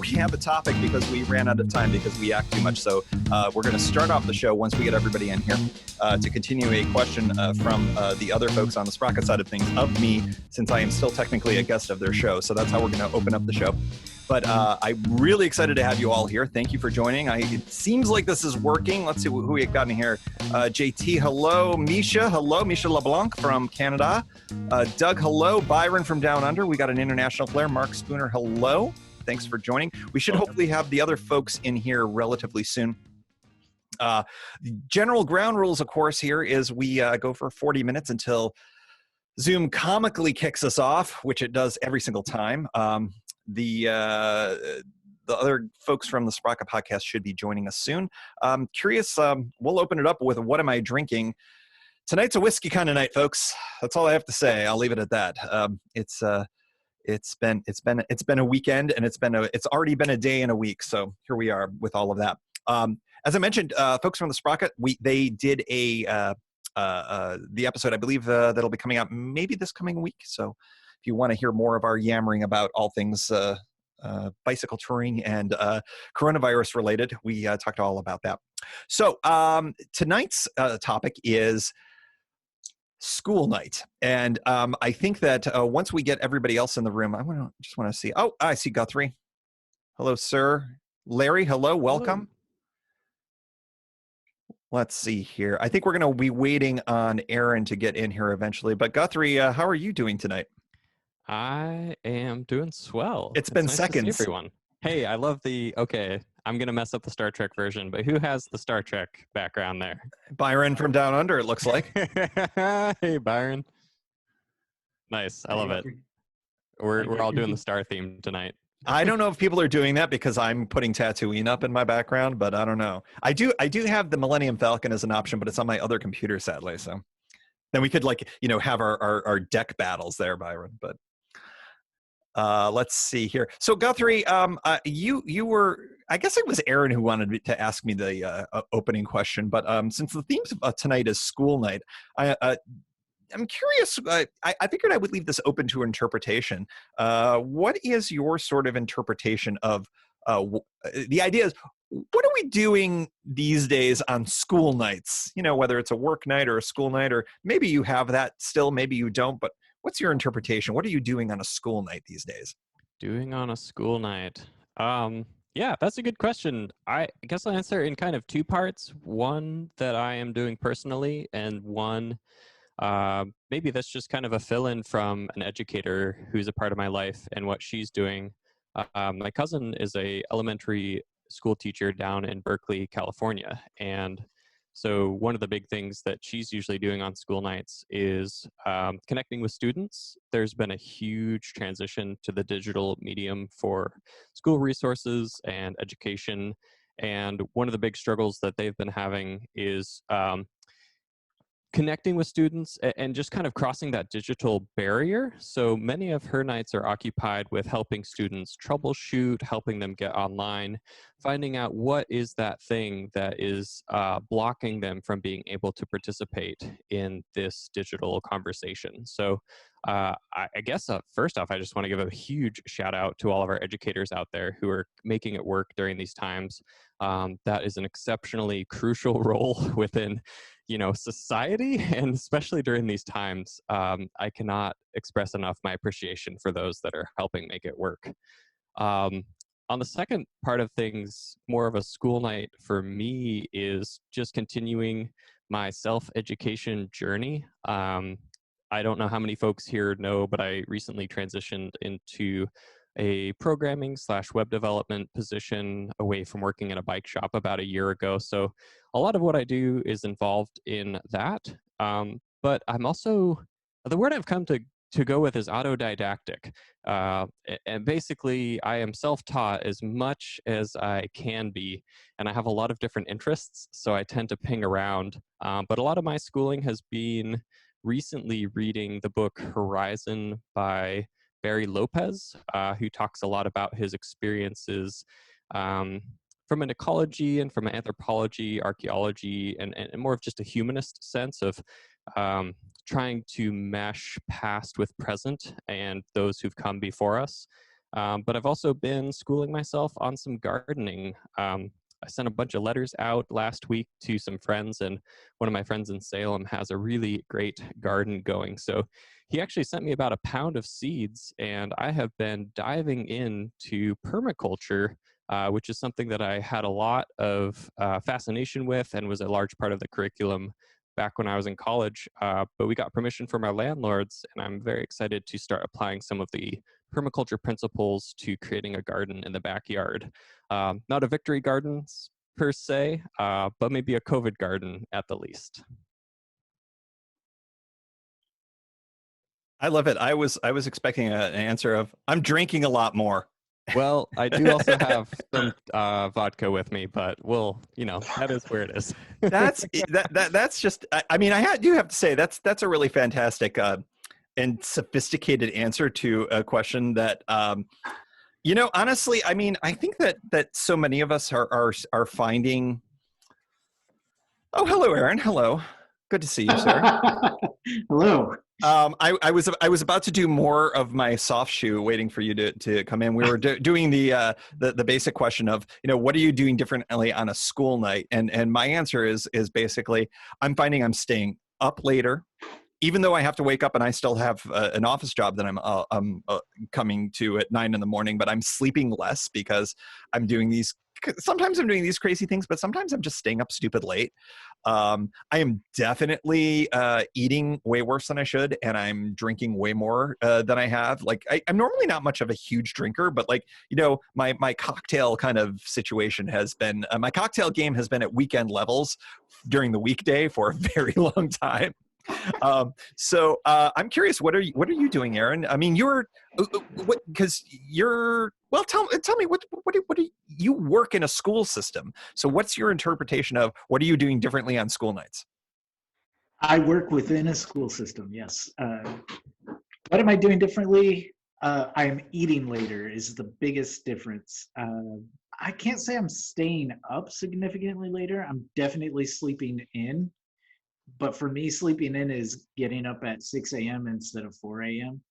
We have a topic because we ran out of time because we act too much. So we're going to start off the show once we get everybody in here to continue a question from the other folks on the Sprocket side of things of me, since I am still technically a guest of their show. So that's how we're going to open up the show. But I'm really excited to have you all here. Thank you for joining. It seems like this is working. Let's see who we got in here. JT, hello. Misha, hello. Misha LeBlanc from Canada. Doug, hello. Byron from Down Under. We got an international player. Mark Spooner, hello. Thanks for joining. We should hopefully have the other folks in here relatively soon. General ground rules, of course, here is we go for 40 minutes until Zoom comically kicks us off, which it does every single time. The other folks from the Sprocket Podcast should be joining us soon. Curious, we'll open it up with what am I drinking? Tonight's a whiskey kind of night, folks. That's all I have to say. I'll leave it at that. It's been a weekend, and it's already been a day and a week. So here we are with all of that. As I mentioned, folks from the Sprocket, they did the episode, I believe, that'll be coming out maybe this coming week. So if you want to hear more of our yammering about all things bicycle touring and coronavirus related, we talked all about that. So tonight's topic is school night. And I think that once we get everybody else in the room, I just want to see. Oh, I see Guthrie. Hello, sir. Larry, hello. Welcome. Hello. Let's see here. I think we're going to be waiting on Aaron to get in here eventually. But Guthrie, how are you doing tonight? I am doing swell. It's been nice seconds. To see everyone. Hey, I love okay, I'm going to mess up the Star Trek version, but who has the Star Trek background there? Byron from Down Under, it looks like. Hey, Byron. Nice. I love it. We're all doing the Star theme tonight. I don't know if people are doing that because I'm putting Tatooine up in my background, but I don't know. I do have the Millennium Falcon as an option, but it's on my other computer, sadly. So then we could have our deck battles there, Byron. But let's see here. So Guthrie, you were, I guess it was Aaron who wanted to ask me the opening question, but since the theme of tonight is school night, I'm curious. I figured I would leave this open to interpretation. What is your sort of interpretation of the idea is, what are we doing these days on school nights? Whether it's a work night or a school night, or maybe you have that still, maybe you don't, but what's your interpretation? What are you doing on a school night these days? Doing on a school night? Yeah, that's a good question. I guess I'll answer in kind of two parts. One that I am doing personally, and one maybe that's just kind of a fill-in from an educator who's a part of my life and what she's doing. My cousin is a elementary school teacher down in Berkeley, California. And so one of the big things that she's usually doing on school nights is connecting with students. There's been a huge transition to the digital medium for school resources and education. And one of the big struggles that they've been having is connecting with students and just kind of crossing that digital barrier. So many of her nights are occupied with helping students troubleshoot, helping them get online, finding out what is that thing that is blocking them from being able to participate in this digital conversation. So I guess first off, I just want to give a huge shout out to all of our educators out there who are making it work during these times. That is an exceptionally crucial role within society, and especially during these times. I cannot express enough my appreciation for those that are helping make it work. On the second part of things, more of a school night for me is just continuing my self-education journey. I don't know how many folks here know, but I recently transitioned into a programming/web development position away from working in a bike shop about a year ago. So a lot of what I do is involved in that. But I'm also, the word I've come to go with is autodidactic. And basically, I am self-taught as much as I can be, and I have a lot of different interests, so I tend to ping around. But a lot of my schooling has been recently reading the book Horizon by Barry Lopez, who talks a lot about his experiences from an ecology and from an anthropology, archaeology, and more of just a humanist sense of trying to mesh past with present and those who've come before us. But I've also been schooling myself on some gardening. I sent a bunch of letters out last week to some friends, and one of my friends in Salem has a really great garden going. So he actually sent me about a pound of seeds, and I have been diving into permaculture, which is something that I had a lot of fascination with and was a large part of the curriculum back when I was in college. But we got permission from our landlords, and I'm very excited to start applying some of the permaculture principles to creating a garden in the backyard. Not a victory garden per se, but maybe a COVID garden at the least. I love it. I was expecting an answer of, I'm drinking a lot more. Well, I do also have some vodka with me, but that is where it is. That's just, I mean, do have to say that's a really fantastic and sophisticated answer to a question that, honestly, I mean, I think that so many of us are finding. Oh, hello, Aaron. Hello. Good to see you, sir. Hello. I was about to do more of my soft shoe, waiting for you to come in. We were doing the basic question of, what are you doing differently on a school night? And my answer is basically, I'm finding I'm staying up later, even though I have to wake up and I still have an office job that I'm coming to at 9 a.m, but I'm sleeping less because I'm doing these. Sometimes I'm doing these crazy things, but sometimes I'm just staying up stupid late. I am definitely eating way worse than I should, and I'm drinking way more than I have. Like I'm normally not much of a huge drinker, but my cocktail kind of situation has been my cocktail game has been at weekend levels during the weekday for a very long time. So I'm curious, what are you doing, Aaron? I mean, tell me what do you work in a school system? So what's your interpretation of what are you doing differently on school nights? I work within a school system. Yes. What am I doing differently? I'm eating later is the biggest difference. I can't say I'm staying up significantly later. I'm definitely sleeping in. But for me, sleeping in is getting up at 6 a.m. instead of 4 a.m.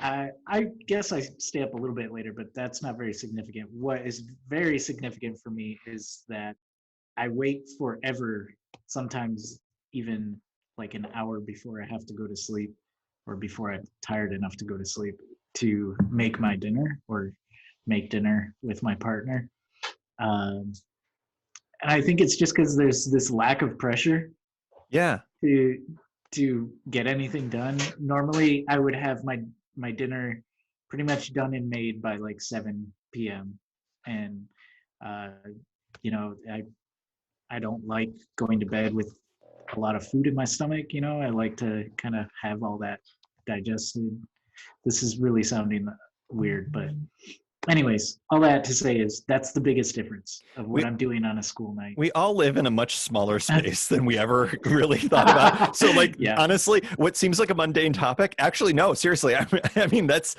I guess I stay up a little bit later, but that's not very significant. What is very significant for me is that I wait forever, sometimes even like an hour before I have to go to sleep or before I'm tired enough to go to sleep to make my dinner or make dinner with my partner. And I think it's just because there's this lack of pressure. Yeah. To get anything done. Normally, I would have my dinner pretty much done and made by like 7 p.m. And I don't like going to bed with a lot of food in my stomach. I like to kind of have all that digested. This is really sounding weird, but. Anyways, all that to say is that's the biggest difference of what I'm doing on a school night. We all live in a much smaller space than we ever really thought about. So honestly, what seems like a mundane topic, actually, no, seriously. I mean, that's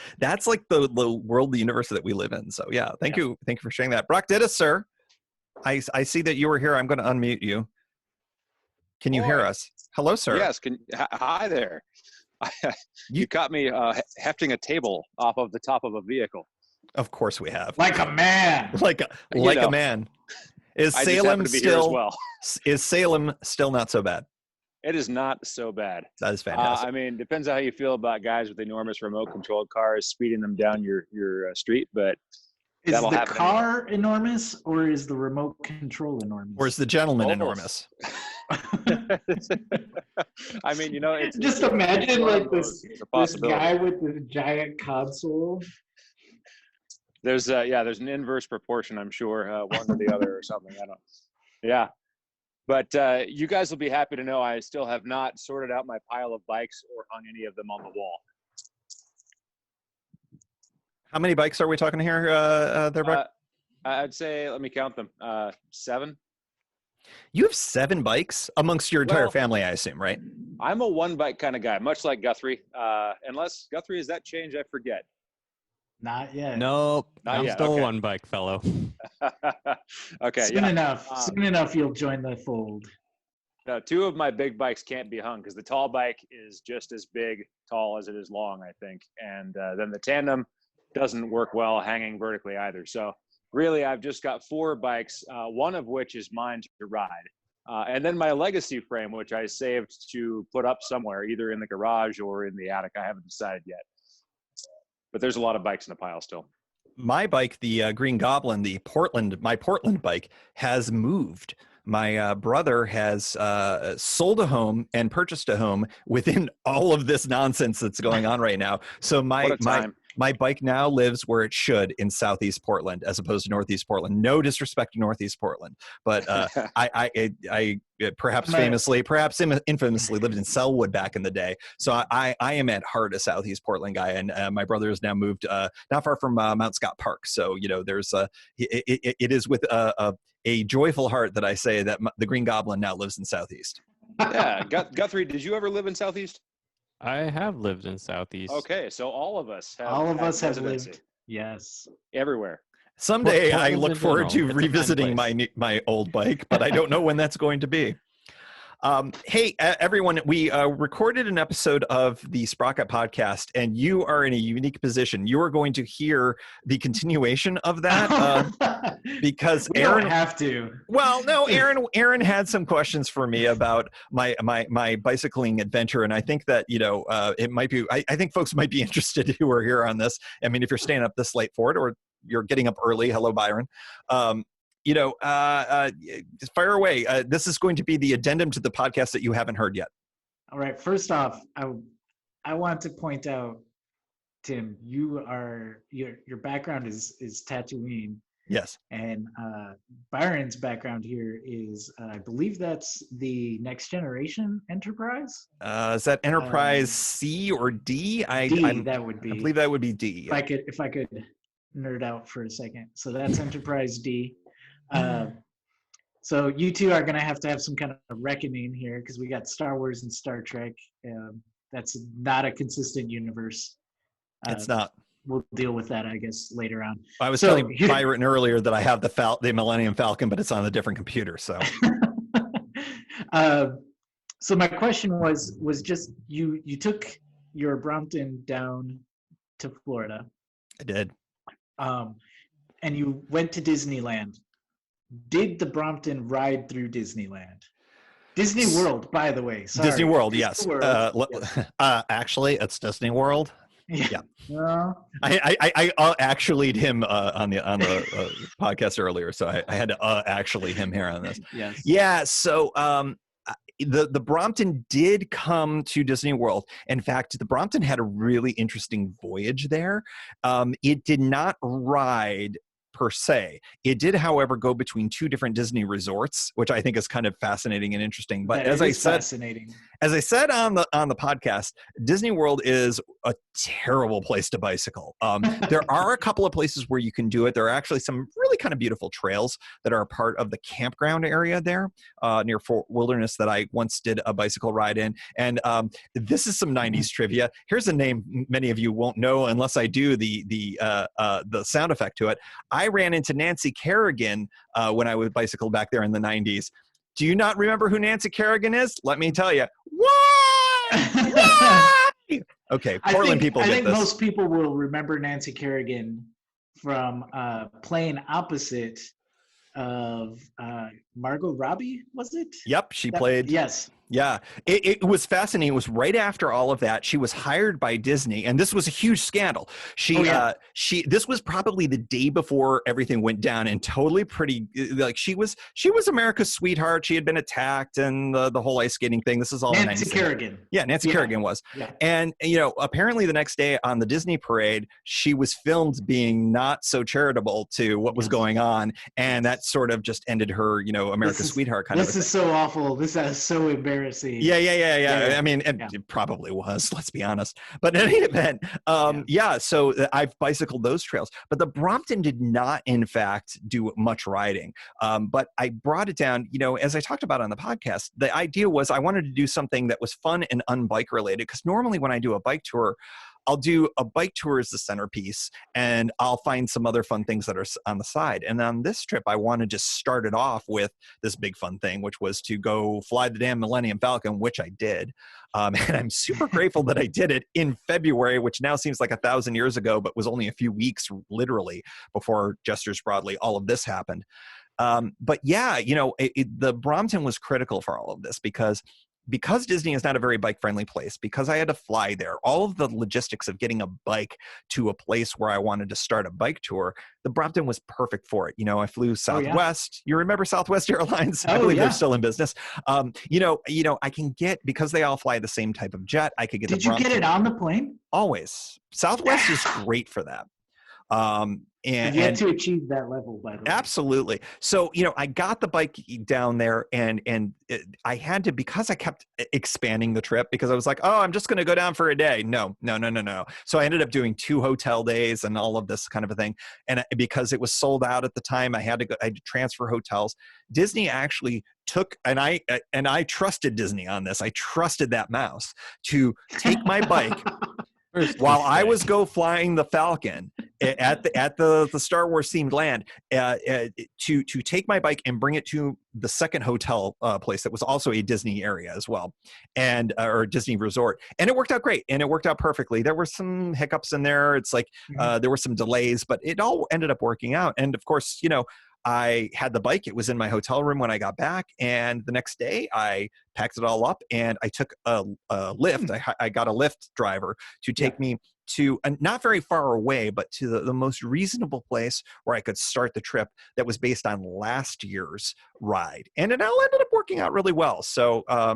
like the world, the universe that we live in. So yeah, thank you for sharing that. Brock did us, sir. I see that you were here. I'm going to unmute you. Can you hear us? Hello, sir. Yes. Hi there. You caught me hefting a table off of the top of a vehicle. Of course we have. Like a man. Like a man. Is Salem still not so bad? It is not so bad. That is fantastic. I mean, depends on how you feel about guys with enormous remote controlled cars speeding them down your street, but is the car enormous or is the remote control enormous? Or is the gentleman enormous? I mean, it's just imagine like this guy with the giant console. There's an inverse proportion, I'm sure, one to the other or something. Yeah. But you guys will be happy to know I still have not sorted out my pile of bikes or hung any of them on the wall. How many bikes are we talking here, there, Brock? I'd say, let me count them. 7. You have 7 bikes amongst your entire family, I assume, right? I'm a one bike kind of guy, much like Guthrie. Unless Guthrie, is that change? I forget. Not yet. Nope. Not I'm yet, still okay. one bike fellow. Okay, Soon yeah. enough. Soon enough, you'll join the fold. No, two of my big bikes can't be hung because the tall bike is just as tall as it is long, I think. And then the tandem doesn't work well hanging vertically either. So really, I've just got 4 bikes, one of which is mine to ride. And then my legacy frame, which I saved to put up somewhere, either in the garage or in the attic. I haven't decided yet. But there's a lot of bikes in the pile still. My bike, the Green Goblin, my Portland bike, has moved. My brother has sold a home and purchased a home within all of this nonsense that's going on right now. So my bike now lives where it should in Southeast Portland, as opposed to Northeast Portland. No disrespect to Northeast Portland, but I perhaps infamously lived in Selwood back in the day. So I am at heart a Southeast Portland guy, and my brother has now moved not far from Mount Scott Park. So there's it is with a joyful heart that I say that the Green Goblin now lives in Southeast. Yeah, Guthrie, did you ever live in Southeast? I have lived in Southeast. Okay, so all of us have. All of us have residency. lived. Yes. Everywhere. Someday I Portland look in forward general. to It's a fun revisiting place. my old bike, but I don't know when that's going to be. Hey, everyone, we recorded an episode of the Sprocket Podcast, and you are in a unique position. You are going to hear the continuation of that because We Aaron don't have to. Well, no, Aaron had some questions for me about my bicycling adventure, and I think that it might be. I think folks might be interested who are here on this. I mean, if you're staying up this late for it, or you're getting up early, hello, Byron. Fire away. This is going to be the addendum to the podcast that you haven't heard yet. All right. First off, I want to point out, Tim, your background is Tatooine. Yes. And Byron's background here is, I believe that's the Next Generation Enterprise. Is that Enterprise C or D? That would be. I believe that would be D. If I could nerd out for a second. So that's Enterprise D. So you two are going to have some kind of reckoning here, because we got Star Wars and Star Trek. That's not a consistent universe. It's not. We'll deal with that, I guess, later on. I was telling Byron earlier that I have the Millennium Falcon, but it's on a different computer. So, so my question was just you took your Brompton down to Florida. I did. And you went to Disneyland. Did the Brompton ride through Disneyland? Disney World, by the way. Sorry. Disney World, yes. World. Actually, it's Disney World. Yeah. Well, I actually'd him on the podcast earlier, so I had to actually him here on this. yes. Yeah. So the Brompton did come to Disney World. In fact, the Brompton had a really interesting voyage there. It did not ride per se. It did, however, go between 2 different Disney resorts, which I think is kind of fascinating and interesting. But as I said on the podcast, Disney World is a terrible place to bicycle. There are a couple of places where you can do it. There are actually some really kind of beautiful trails that are a part of the campground area there near Fort Wilderness that I once did a bicycle ride in. And this is some 90s trivia. Here's a name many of you won't know unless I do the sound effect to it. I ran into Nancy Kerrigan when I would bicycle back there in the 90s. Do you not remember who Nancy Kerrigan is? Let me tell you. Why? Okay, Portland people get this. I think most people will remember Nancy Kerrigan from playing opposite of Margot Robbie, was it? Yep, she played. Yes. Yeah, it was fascinating. It was right after all of that. She was hired by Disney, and this was a huge scandal. This was probably the day before everything went down, and totally pretty. Like she was America's sweetheart. She had been attacked, and the whole ice skating thing. This is all Nancy Kerrigan. Yeah, Nancy Kerrigan was. Yeah. And apparently the next day on the Disney parade, she was filmed being not so charitable to what was going on, and that sort of just ended her, America's sweetheart kind of. This is so awful. This is so embarrassing. Yeah. I mean, it probably was, let's be honest. But in any event, so I've bicycled those trails. But the Brompton did not, in fact, do much riding. But I brought it down, as I talked about on the podcast, the idea was I wanted to do something that was fun and unbike related. Because normally when I do a bike tour, I'll do a bike tour as the centerpiece, and I'll find some other fun things that are on the side. And on this trip, I wanted to start it off with this big fun thing, which was to go fly the damn Millennium Falcon, which I did. And I'm super grateful that I did it in February, which now seems like 1,000 years ago, but was only a few weeks literally before Gestures Broadly, all of this happened. But yeah, the Brompton was critical for all of this because Disney is not a very bike-friendly place, because I had to fly there, all of the logistics of getting a bike to a place where I wanted to start a bike tour, the Brompton was perfect for it. I flew Southwest. You remember Southwest Airlines? I believe they're still in business. I can get, because they all fly the same type of jet, I could get Did you get it on the plane? Always. Southwest is great for that. And you had to achieve that level, by the way. Absolutely. So, I got the bike down there, and I had to, because I kept expanding the trip, because I was like, oh, I'm just going to go down for a day. No. So I ended up doing 2 hotel days and all of this kind of a thing. And because it was sold out at the time, I had to transfer hotels. Disney actually took, and I trusted Disney on this. I trusted that mouse to take my bike while I was flying the Falcon at the Star Wars themed land, to take my bike and bring it to the second hotel place that was also a Disney area as well, and or Disney resort, and it worked out great, and it worked out perfectly. There were some hiccups in there. It's like there were some delays, but it all ended up working out. And of course, I had the bike. It was in my hotel room when I got back, and the next day I packed it all up and I took a Lyft. I got a Lyft driver to take me to not very far away, but to the most reasonable place where I could start the trip that was based on last year's ride. And it all ended up working out really well. So, I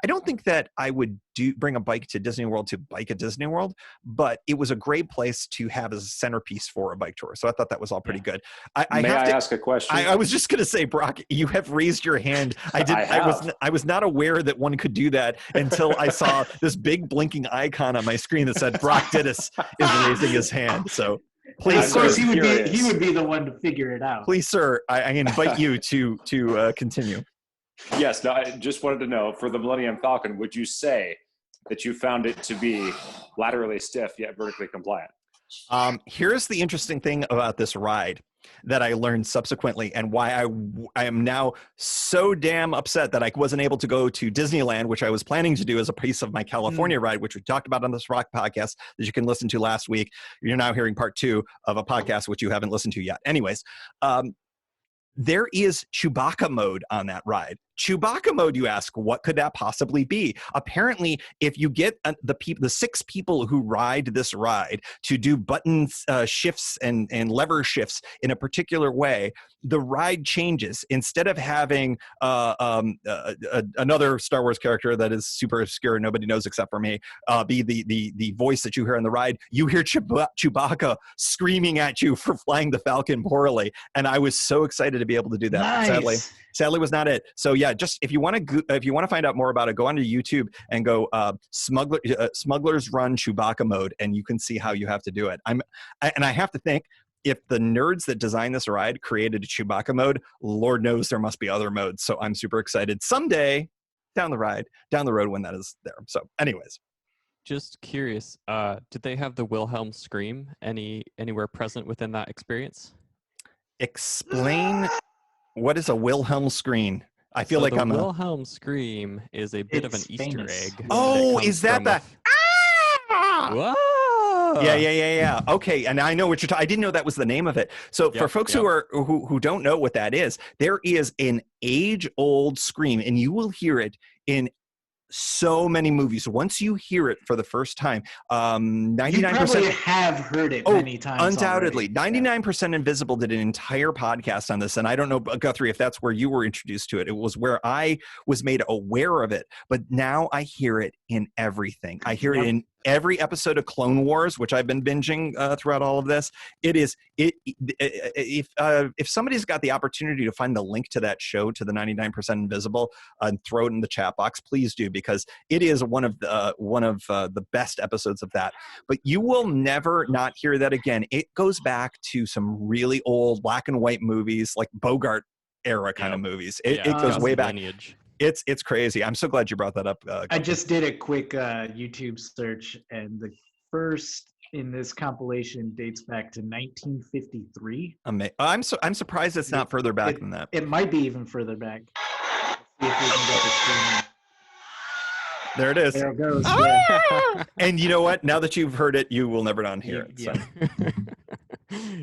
don't think that I would bring a bike to Disney World to bike at Disney World, but it was a great place to have as a centerpiece for a bike tour. So I thought that was all pretty good. May I ask a question? I was just going to say, Brock, you have raised your hand. I was not aware that one could do that until I saw this big blinking icon on my screen that said Brock Dittus is raising his hand. So please, of course, he would be the one to figure it out. Please, sir, I invite you to continue. Yes, no, I just wanted to know, for the Millennium Falcon, would you say that you found it to be laterally stiff yet vertically compliant? Here's the interesting thing about this ride that I learned subsequently, and why I am now so damn upset that I wasn't able to go to Disneyland, which I was planning to do as a piece of my California ride, which we talked about on the Sprocket Podcast that you can listen to last week. You're now hearing part 2 of a podcast which you haven't listened to yet. Anyways, there is Chewbacca mode on that ride. Chewbacca mode, you ask, what could that possibly be? Apparently, if you get the 6 people who ride this ride to do button shifts and lever shifts in a particular way, the ride changes. Instead of having another Star Wars character that is super obscure, nobody knows except for me, be the voice that you hear on the ride, you hear Chewbacca screaming at you for flying the Falcon poorly. And I was so excited to be able to do that. Nice. Sadly was not it. So yeah, just if you want to find out more about it, go onto YouTube and go Smugglers Run Chewbacca mode, and you can see how you have to do it. I have to think, if the nerds that designed this ride created a Chewbacca mode, Lord knows there must be other modes. So I'm super excited someday down the road when that is there. So anyways. Just curious, did they have the Wilhelm scream anywhere present within that experience? Explain what is a Wilhelm screen. I feel like the Wilhelm scream is a bit of an Easter egg. Oh, is that the? Whoa! Yeah. Okay, and I know what you're talking. I didn't know that was the name of it. So for folks who don't know what that is, there is an age-old scream, and you will hear it in so many movies. Once you hear it for the first time, 99%. You probably have heard it many times. Undoubtedly. Already. 99% Invisible did an entire podcast on this, and I don't know, Guthrie, if that's where you were introduced to it. It was where I was made aware of it, but now I hear it in everything. I hear it in every episode of Clone Wars, which I've been binging throughout all of this. If somebody's got the opportunity to find the link to that show, to the 99% Invisible, and throw it in the chat box, please do, because it is one of the best episodes of that. But you will never not hear that again. It goes back to some really old black and white movies, like Bogart era kind of movies. It goes way back. Lineage. It's crazy. I'm so glad you brought that up. I just did a quick YouTube search, and the first in this compilation dates back to 1953. I'm surprised it's not further back than that. It might be even further back. Let's see if we can get the screen. There it is. There it goes. Ah! And you know what? Now that you've heard it, you will never not hear it. So.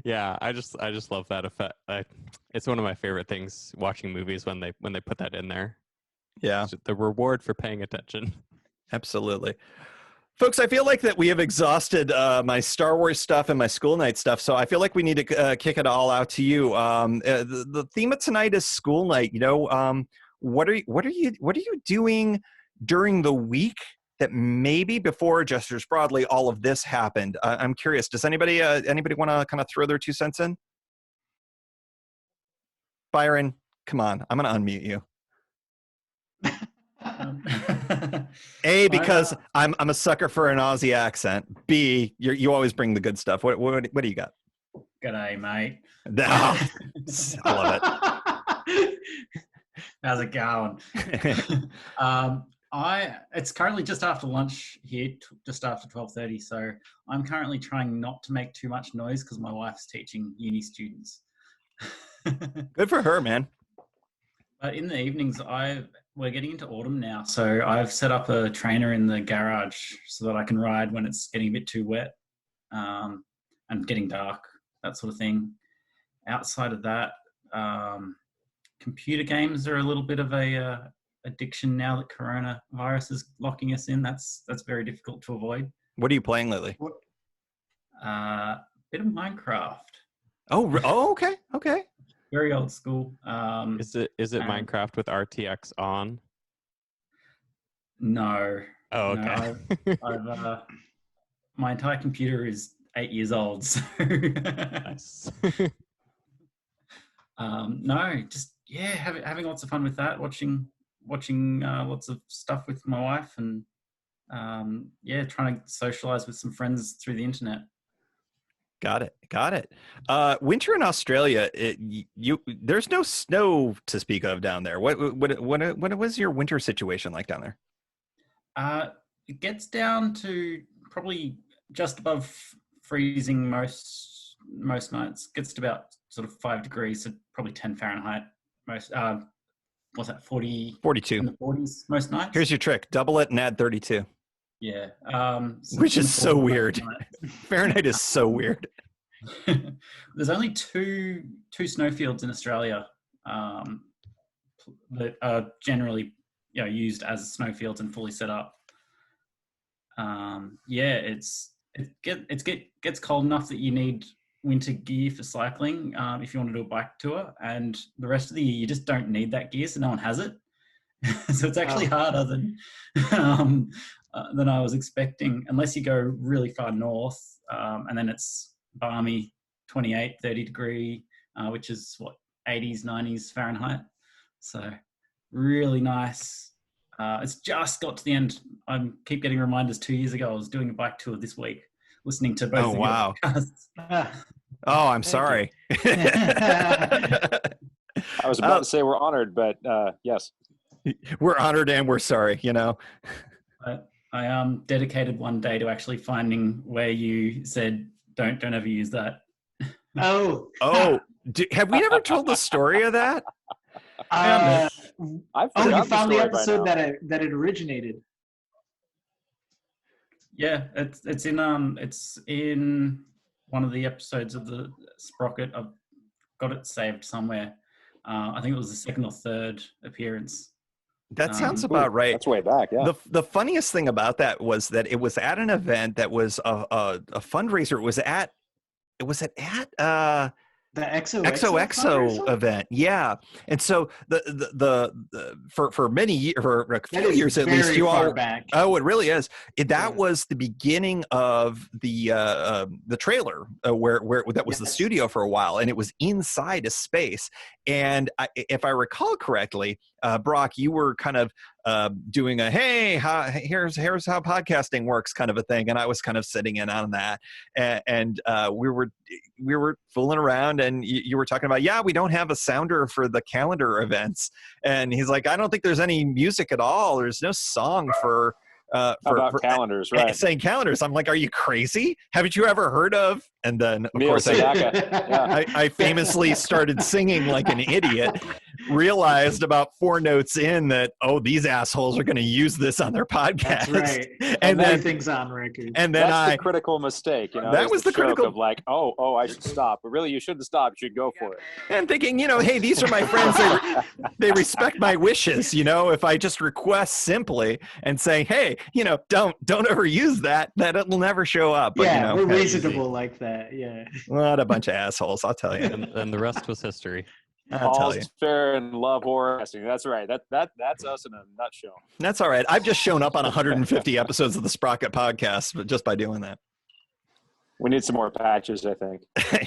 Yeah, I just love that effect. It's one of my favorite things watching movies when they put that in there. Yeah, it's the reward for paying attention. Absolutely. Folks, I feel like that we have exhausted my Star Wars stuff and my school night stuff, so I feel like we need to kick it all out to you. The theme of tonight is school night. What are you doing during the week that maybe before Gestures Broadly all of this happened? I'm curious. Does anybody want to kind of throw their 2 cents in? Byron, come on. I'm going to unmute you. A, because I'm a sucker for an Aussie accent. B, you always bring the good stuff. What do you got? G'day, mate. I love it. How's it going? It's currently just after lunch here, just after 12:30. So I'm currently trying not to make too much noise because my wife's teaching uni students. Good for her, man. But in the evenings, we're getting into autumn now, so I've set up a trainer in the garage so that I can ride when it's getting a bit too wet and getting dark, that sort of thing. Outside of that, computer games are a little bit of a addiction now that coronavirus is locking us in. That's very difficult to avoid. What are you playing lately? Bit of Minecraft. Oh, okay. Very old school. Is it Minecraft with RTX on? No. Oh, okay. No, I've my entire computer is 8 years old. So Nice. No, just having lots of fun with that. Watching lots of stuff with my wife, and trying to socialize with some friends through the internet. Got it. Winter in Australia, there's no snow to speak of down there. What was your winter situation like down there? It gets down to probably just above freezing most nights. Gets to about sort of 5 degrees, so probably 10 Fahrenheit. Most what's that? 42 in the 40s most nights. Here's your trick: double it and add 32. Yeah. Which is so weird. Fahrenheit is so weird. There's only two snowfields in Australia that are generally used as snowfields and fully set up. It gets cold enough that you need winter gear for cycling if you want to do a bike tour, and the rest of the year you just don't need that gear, so no one has it. So it's actually harder than I was expecting, unless you go really far north, and then it's balmy 28, 30 degree, which is 80s, 90s Fahrenheit. So really nice. It's just got to the end. I keep getting reminders 2 years ago. I was doing a bike tour this week, listening to both of your podcasts. Oh, I'm sorry. I was about to say we're honored, but yes. We're honored and we're sorry, I dedicated one day to actually finding where you said don't ever use that. Oh, have we ever told the story of that? You found the episode that it originated. Yeah, it's in one of the episodes of the Sprocket. I've got it saved somewhere. I think it was the second or third appearance. That sounds about right. That's way back, yeah. The funniest thing about that was that it was at an event that was a fundraiser. It was at The XOXO event, yeah. And so for many years, for a few years at least, you all back. Oh, it really is. That was the beginning of the trailer where that was the studio for a while, and it was inside a space. And if I recall correctly, Brock, you were kind of doing a hey, here's how podcasting works kind of a thing, and I was kind of sitting in on that, and we were fooling around, and you were talking about, yeah, we don't have a sounder for the calendar events, and he's like, I don't think there's any music at all. There's no song for calendars, right? Saying calendars. I'm like, are you crazy? Haven't you ever heard of? And then of Neil course Sedaka. I famously started singing like an idiot, realized about 4 notes in that, oh, these assholes are going to use this on their podcast. That's right. And then everything's on record. And then that's the critical mistake. That was the critical of like, oh, I should stop. But really, you shouldn't stop. You should go for it. And thinking, hey, these are my friends. They respect my wishes. If I just request simply and say, hey, don't ever use that it'll never show up. But, yeah, we're reasonable like that. Yeah. What a bunch of assholes, I'll tell you. And the rest was history. I'll tell you. All's fair in love or casting. That's right. That's us in a nutshell. That's all right. I've just shown up on 150 episodes of the Sprocket Podcast, but just by doing that. We need some more patches, I think.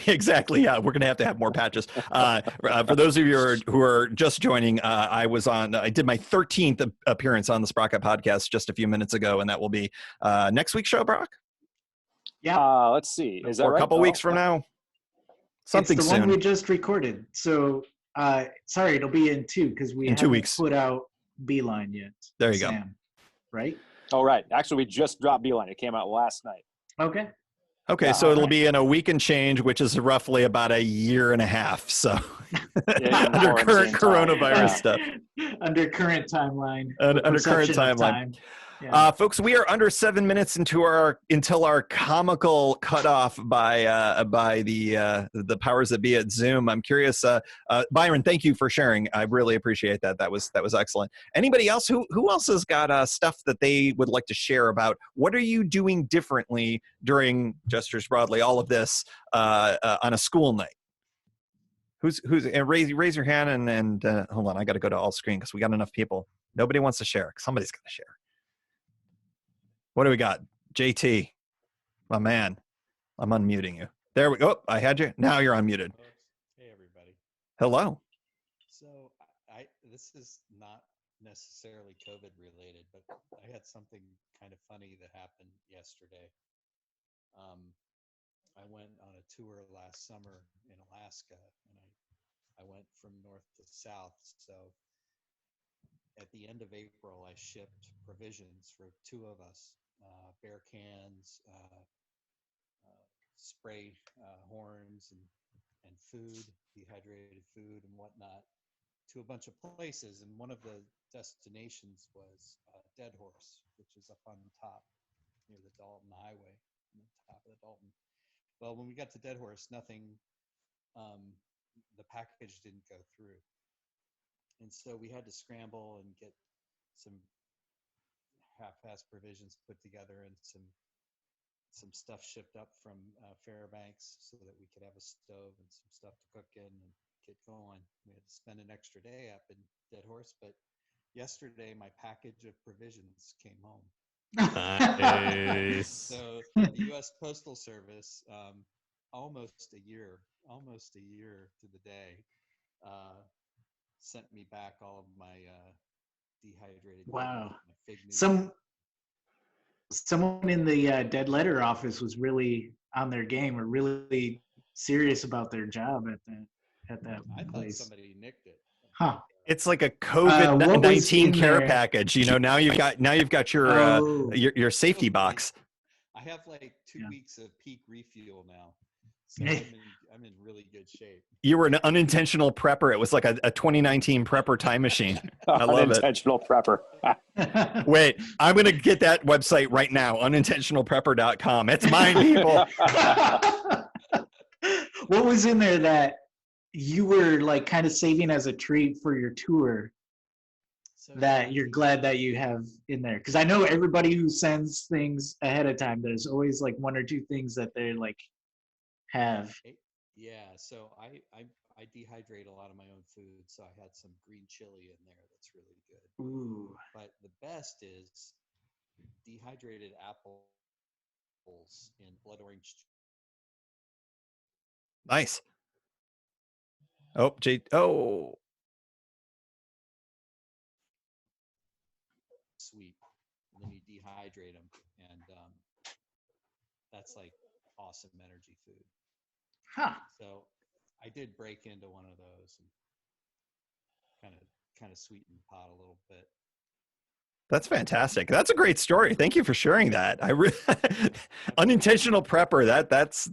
Exactly. Yeah, we're gonna have to have more patches. For those of you who are just joining, I did my 13th appearance on the Sprocket Podcast just a few minutes ago, and that will be next week's show, Brock. Yeah. Let's see. Is that or a couple weeks from now? Something it's the soon. one we just recorded. So sorry, it'll be in 2 because we haven't 2 weeks put out Beeline yet. There you Sam, go. Right? Oh, right. Actually, we just dropped Beeline. It came out last night. Okay. Okay, so it'll be in a week and change, which is roughly about a year and a half. So under current coronavirus stuff. Under current timeline. Under current timeline. Time. Yeah. Folks, we are under 7 minutes until our comical cutoff by the powers that be at Zoom. I'm curious, Byron. Thank you for sharing. I really appreciate that. That was excellent. Anybody else who else has got stuff that they would like to share about? What are you doing differently during, gestures broadly, all of this on a school night? Who's and raise your hand and hold on. I got to go to all screen because we got enough people. Nobody wants to share. Somebody's got to share. What do we got? JT, my man. I'm unmuting you. There we go. I had you. Now you're unmuted. Hey, everybody. Hello. So this is not necessarily COVID related, but I had something kind of funny that happened yesterday. I went on a tour last summer in Alaska, and I went from north to south. So at the end of April, I shipped provisions for 2 of us. Bear cans, spray horns, and food, dehydrated food and whatnot, to a bunch of places. And one of the destinations was Dead Horse, which is up on top near the Dalton Highway, on the top of the Dalton. Well, when we got to Dead Horse, nothing, the package didn't go through. And so we had to scramble and get some half-assed provisions put together and some stuff shipped up from Fairbanks so that we could have a stove and some stuff to cook in and get going. We had to spend an extra day up in Dead Horse, but yesterday my package of provisions came home. Nice. So the U.S. Postal Service, almost a year to the day, sent me back all of my dehydrated. Wow. Fig Newtons. Someone in the dead letter office was really on their game, or really serious about their job at that I thought place. somebody nicked it. Huh. It's like a What was COVID-19 in care there? package. Now you've got your safety box. I have like 2 Yeah. weeks of peak refuel now, so I'm in really good shape. You were an unintentional prepper. It was like a 2019 prepper time machine. I love it. Unintentional prepper. Wait, I'm going to get that website right now, unintentionalprepper.com. It's mine, people. What was in there that you were like kind of saving as a treat for your tour So that you're glad that you have in there? Because I know everybody who sends things ahead of time, there's always like 1 or 2 things that they like have. yeah, so I dehydrate a lot of my own food, so I had some green chili in there that's really good. Ooh. But the best is dehydrated apples in blood orange. Nice. Oh, sweet, and then you dehydrate them, and that's like awesome energy food. Huh. So I did break into one of those and kind of sweeten the pot a little bit. That's fantastic. That's a great story. Thank you for sharing that. Unintentional prepper. That's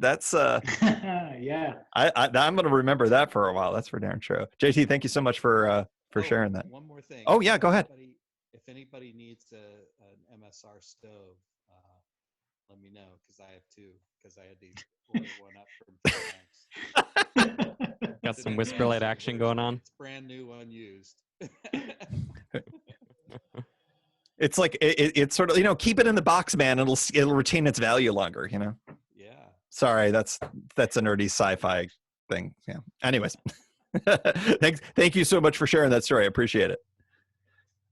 Yeah. I'm going to remember that for a while. That's for darn true. JT, thank you so much for sharing that. One more thing. Oh yeah, go ahead. If anybody needs an MSR stove, let me know, because I have two, because I had to order one up from Fairbanks. Got some whisper light action going on. It's brand new, unused. It's like it's sort of, keep it in the box, man. It'll retain its value longer. Yeah. Sorry, that's a nerdy sci-fi thing. Yeah. Anyways, thank you so much for sharing that story. I appreciate it.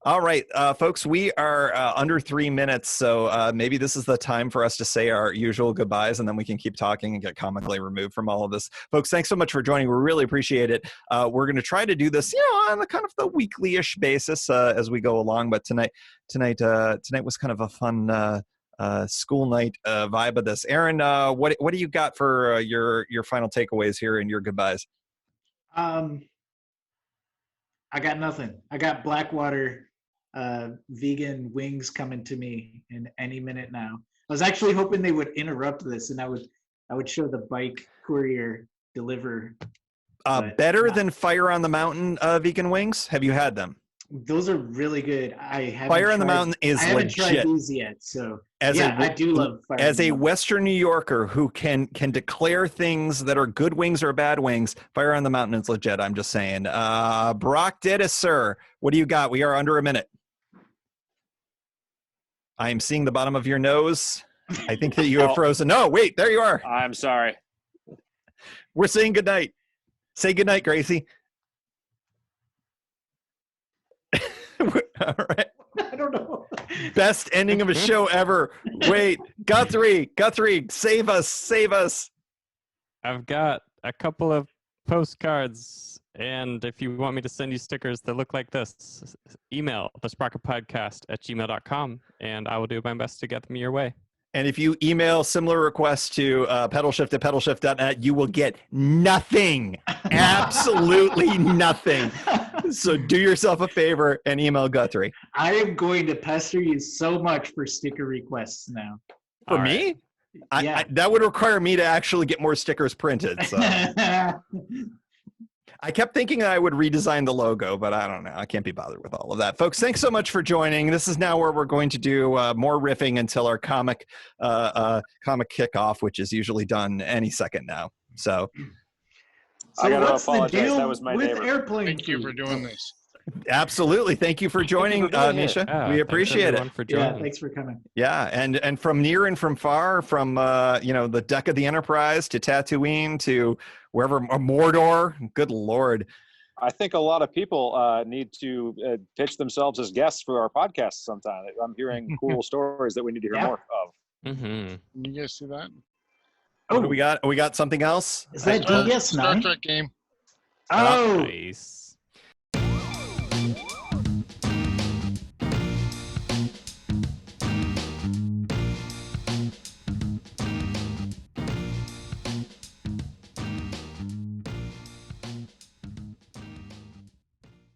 All right, folks, we are under 3 minutes, so maybe this is the time for us to say our usual goodbyes, and then we can keep talking and get comically removed from all of this. Folks, thanks so much for joining. We really appreciate it. We're going to try to do this, on the kind of the weekly-ish basis as we go along. But tonight was kind of a fun school night vibe of this. Aaron, what do you got for your final takeaways here and your goodbyes? I got nothing. I got Blackwater vegan wings coming to me in any minute now. I was actually hoping they would interrupt this, and I would show the bike courier deliver. Better than Fire on the Mountain vegan wings? Have you had them? Those are really good. Fire on the Mountain is I haven't legit. tried these yet, so I do love Fire. As a Western New Yorker who can declare things that are good wings or bad wings, Fire on the Mountain is legit. I'm just saying. Brock Dittis, sir, what do you got? We are under a minute. I am seeing the bottom of your nose. I think that you have frozen. No, wait, there you are. I'm sorry. We're saying goodnight. Say goodnight, Gracie. All right. I don't know. Best ending of a show ever. Wait, Guthrie, save us. I've got a couple of postcards, and if you want me to send you stickers that look like this, email the sprocketpodcast@gmail.com, and I will do my best to get them your way. And if you email similar requests to pedalshift@pedalshift.net, you will get nothing. Absolutely nothing. So do yourself a favor and email Guthrie. I am going to pester you so much for sticker requests now. For All me? right. Yeah. That would require me to actually get more stickers printed. So I kept thinking I would redesign the logo, but I don't know. I can't be bothered with all of that. Folks, thanks so much for joining. This is now where we're going to do more riffing until our comic kickoff, which is usually done any second now. So I gotta what's the apologize. deal That was my with neighbor. airplane Thank you food? for doing this. absolutely. Thank you for joining, Misha. We appreciate it. For Yeah, joining. thanks for coming. Yeah, and from near and from far, from the deck of the Enterprise to Tatooine to wherever, Mordor. Good Lord. I think a lot of people need to pitch themselves as guests for our podcast sometime. I'm hearing cool stories that we need to hear more of. Mm-hmm. Can you guys see that? What do we got? We got something else? Is that Star DS9? Trek game. Oh, Nice.